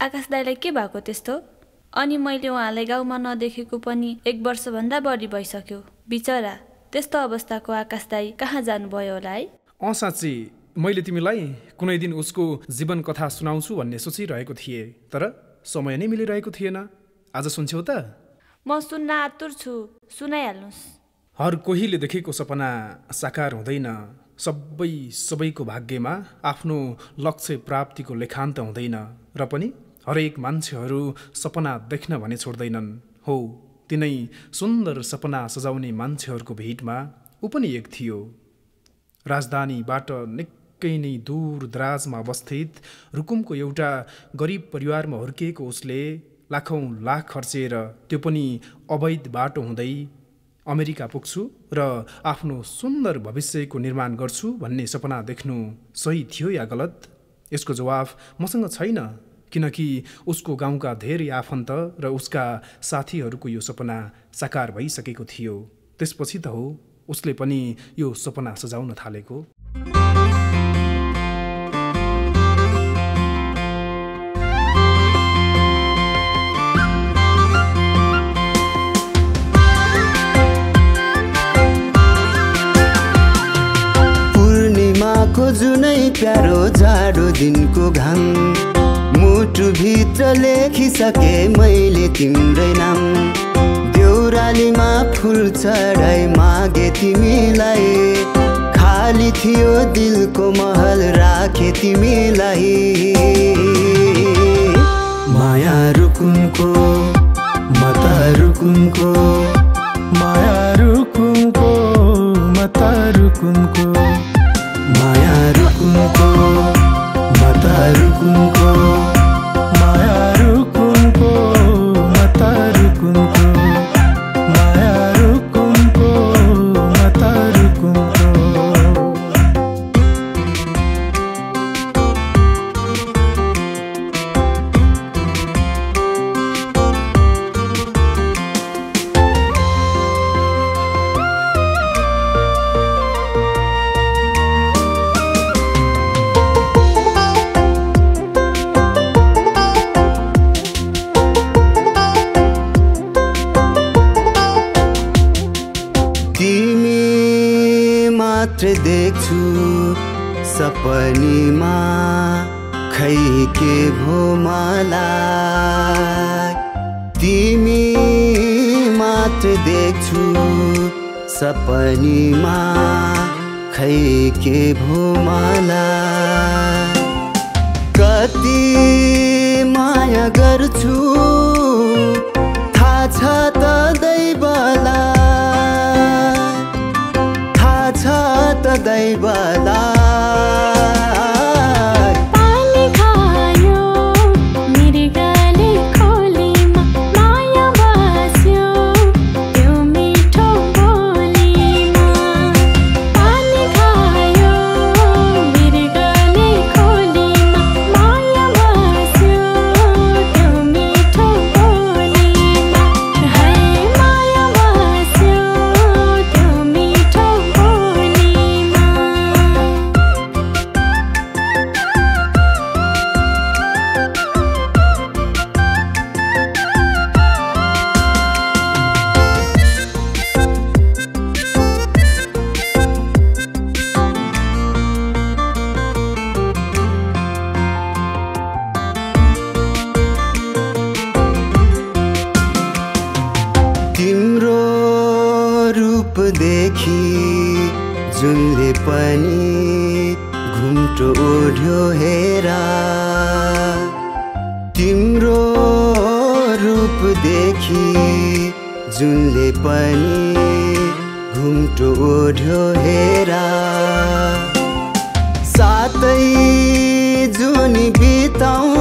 आकाश दाइलाई के भएको त्यस्तो? अनि मैले उहाँलाई गाउँमा नदेखेको पनि 1 वर्षभन्दा बढी भइसक्यो। बिचरा त्यस्तो अवस्थाको आकाश दाइ कहाँ जानुभयो होला है? साँच्ची मैले तिमीलाई कुनै दिन उसको जीवन कथा सुनाउँछु भन्ने सोचिरहेको थिएँ, तर समय नै मिलिरहेको थिएन। आज सुन्छौ त? म सुन्न आतुर छु, सुनाइहाल्नुहोस्। हर कोहीले देखेको सपना साकार हुँदैन। सबैको भाग्यमा आफ्नो लक्ष्य प्राप्तिको लेखान्त हुँदैन र पनि हरेक मान्छेहरू सपना देख्न भने छोड्दैनन्। हो, तिनै सुन्दर सपना सजाउने मान्छेहरूको भिडमा ऊ पनि एक थियो। राजधानीबाट निकै नै दूर दराजमा अवस्थित रुकुमको एउटा गरिब परिवारमा हुर्किएको उसले लाखौं लाख खर्चेर, त्यो पनि अवैध बाटो हुँदै अमेरिका पुग्छु र आफ्नो सुन्दर भविष्यको निर्माण गर्छु भन्ने सपना देख्नु सही थियो या गलत? यसको जवाफ मसँग छैन, किनकि उसको गाउँका धेरै आफन्त र उसका साथीहरूको यो सपना साकार भइसकेको थियो। त्यसपछि त हो उसले पनि यो सपना सजाउन थालेको। पूर्णिमाको जुनै प्यारो जाडो दिनको घाम, मुटु भित्र लेखिसके मैले तिम्रै नाम। देउरालीमा फुल चढाई मागे तिमीलाई, खाली थियो दिलको महल राखे तिमीलाई। माया रुकुमको मता रुकुमको, माया रुकुमको मता रुकुमको, माया रुकुमको मता रुकुमको, माया रुकुमको मता रुकुमको, माया रुकुमको मता रुकुमको। देख्छु सपनीमा, खै के भो मलाई। तिमी मात्र देख्छु सपनीमा, खै के भो मलाई। कति माया गर्छु थाहा छ त दैवलाई, दैवलाई। पानी खायो मृगले खोलीमा, माया बस्यो त्यो मिठो बोलीमा। पानी खायो मृगले खोलीमा, माया बस्यो त्यो मिठो बोलीमा। है माया बस्यो त्यो मिठो बोलीमा। तिम्रो रूप देखी जुनले पनि घुम्टो ओढ्यो हेरा। तिम्रो रूप देखी जुनले पनि घुम्टो ओढ्यो हेरा। सातै जुनी बिताउँ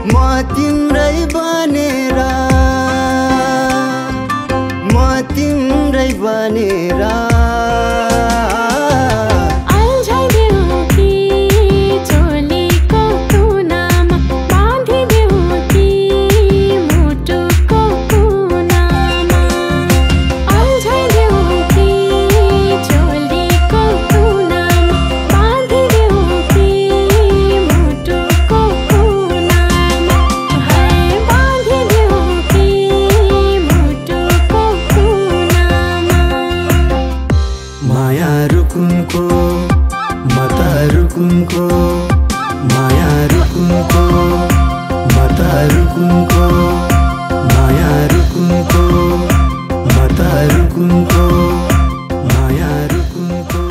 म तिम्रै बनेर, म तिम्रै बनेर। माया रुकुमको मता रुकुमको माया रुकुमको मता रुकुमको माया रुकुमको मता रुकुमको माया रुकुमको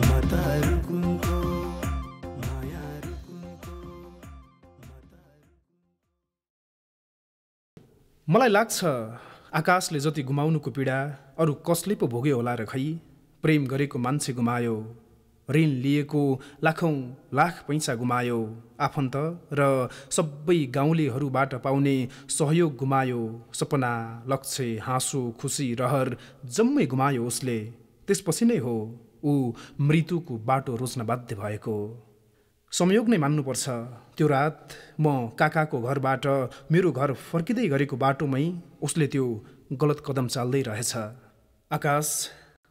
मता रुकुमको माया रुकुमको। मलाई लाग्छ आकाशले जति गुमाउनुको पीडा अरू कसले पो भोग्यो होला र खै। प्रेम गरेको मान्छे गुमायो, ऋण लिएको लाखौँ लाख पैसा गुमायो, आफन्त र सबै गाउँलेहरूबाट पाउने सहयोग गुमायो, सपना लक्ष्य हाँसो खुसी रहर जम्मै गुमायो उसले। त्यसपछि नै हो ऊ मृत्युको बाटो रोज्न बाध्य भएको। संयोग नै मान्नुपर्छ त्यो रात म काकाको घरबाट मेरो घर फर्किँदै गरेको बाटोमै उसले त्यो गलत कदम चाल्दै रहेछ। आकाश,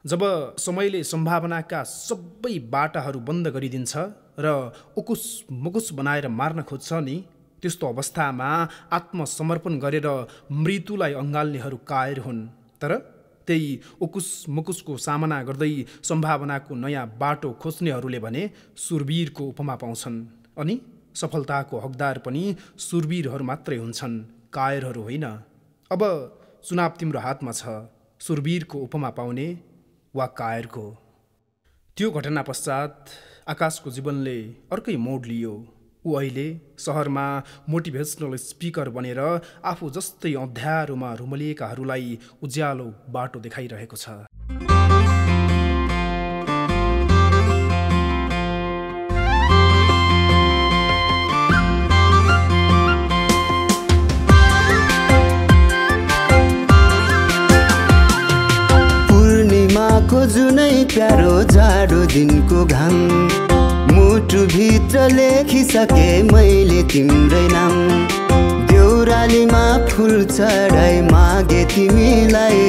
जब समयले सम्भावनाका सबै बाटाहरू बन्द गरिदिन्छ र उकुस मुकुस बनाएर मार्न खोज्छ नि, त्यस्तो अवस्थामा आत्मसमर्पण गरेर मृत्युलाई अँगाल्नेहरू कायर हुन्। तर त्यही उकुस मुकुसको सामना गर्दै सम्भावनाको नयाँ बाटो खोज्नेहरूले भने सुरवीरको उपमा पाउँछन्। अनि सफलताको हकदार पनि सुरवीरहरू मात्रै हुन्छन्, कायरहरू होइन। अब चुनाव तिम्रो हातमा छ, सुरवीरको उपमा पाउने वा कायरको। त्यो घटना पश्चात आकाशको जीवनले अर्कै मोड लियो। ऊ अहिले सहरमा मोटिभेसनल स्पिकर बनेर आफू जस्तै अँध्यारोमा रुमलिएकाहरूलाई उज्यालो बाटो देखाइरहेको छ। पूर्णिमाको जुनै प्यारो जाडो दिनको घाम, मुटुभित्र लेखिसके मैले तिम्रै नाम। देउरालीमा फुल चढाई मागे तिमीलाई,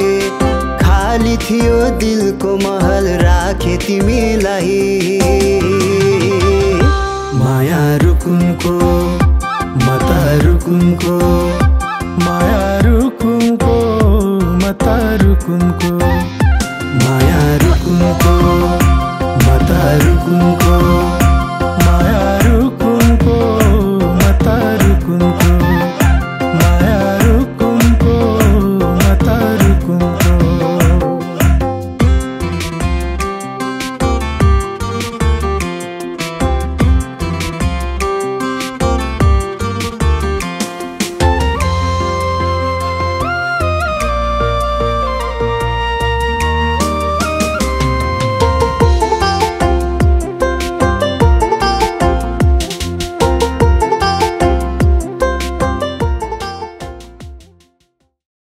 खाली थियो दिलको महल राखे तिमीलाई। माया रुकुमको मता रुकुमको माया रुकुमको मता रुकुमको माया